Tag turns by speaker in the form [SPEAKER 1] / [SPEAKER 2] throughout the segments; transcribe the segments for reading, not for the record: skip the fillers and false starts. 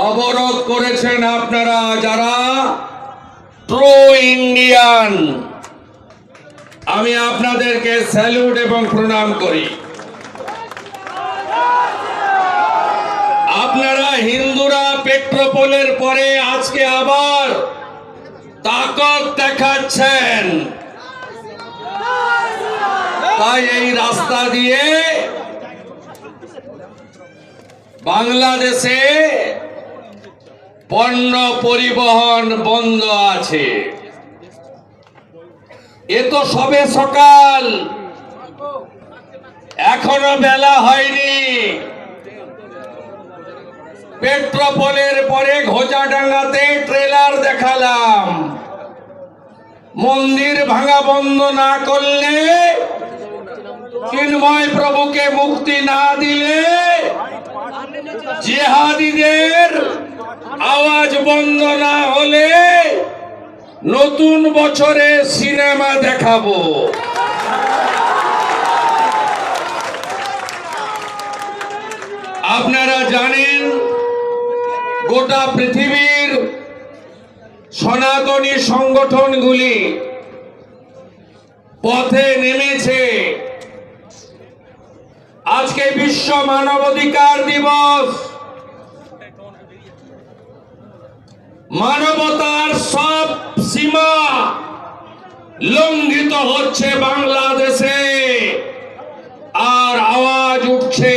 [SPEAKER 1] অবরোধ করেছেন আপনারা যারা ট্রু ইন্ডিয়ান। আমি আপনাদেরকে স্যালুট এবং প্রণাম করি। আপনারা হিন্দুরা পেট্রোপোলের পরে আজকে আবার তাকত দেখাচ্ছেন, তাই এই রাস্তা দিয়ে বাংলাদেশে পণ্য পরিবহন বন্ধ আছে। এ তো সবে সকাল, এখনো বেলা হয়নি। পেট্রোপোলের পরে ঘোচাডাঙ্গাতে ট্রেলার দেখালাম। মন্দির ভাঙা বন্ধ না করলে, চিন্ময় প্রভুকে মুক্তি না দিলে, জিহাদীদের আওয়াজ বন্ধ না হলে নতুন বছরে সিনেমা দেখাবো। আপনারা জানেন গোটা পৃথিবীর সনাতনী সংগঠনগুলি পথে নেমেছে। আজকে বিশ্ব মানবাধিকার দিবস। মানবতার সব সীমা লঙ্ঘিত হচ্ছে বাংলাদেশে, আর আওয়াজ উঠছে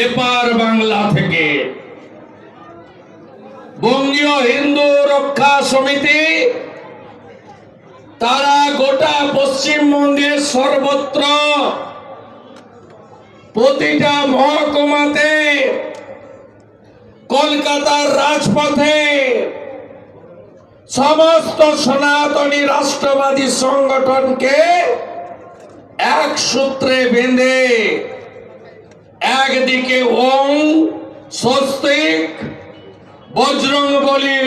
[SPEAKER 1] এপার বাংলা থেকে। বঙ্গীয় হিন্দু রক্ষা সমিতি তারা গোটা পশ্চিমবঙ্গের সর্বত্র প্রতিটা মহকুমাতে, কলকাতার রাজপথে সমস্ত সনাতনী রাষ্ট্রবাদী সংগঠনকে এক সূত্রে বেঁধে একদিকে ওং স্বস্তিক বজরংবলী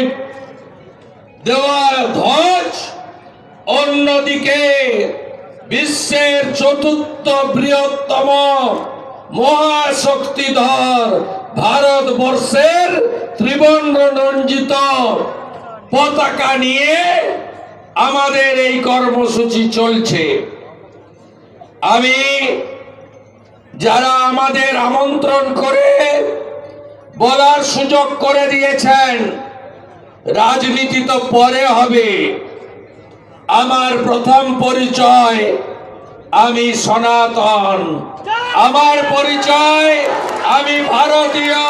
[SPEAKER 1] দেওয়া ধ্বজ, অন্যদিকে বিশ্বের চতুর্থ বৃহত্তম মহাশক্তিধর ভারতবর্ষের ত্রিবর্ণ রঞ্জিত পতাকা নিয়ে আমাদের এই কর্মসূচি চলছে। আমি যারা আমাদের আমন্ত্রণ করে বলার সুযোগ করে দিয়েছেন, রাজনীতি তো পরে হবে, আমার প্রথম পরিচয় আমি সনাতন, আমার পরিচয় আমি ভারতীয়।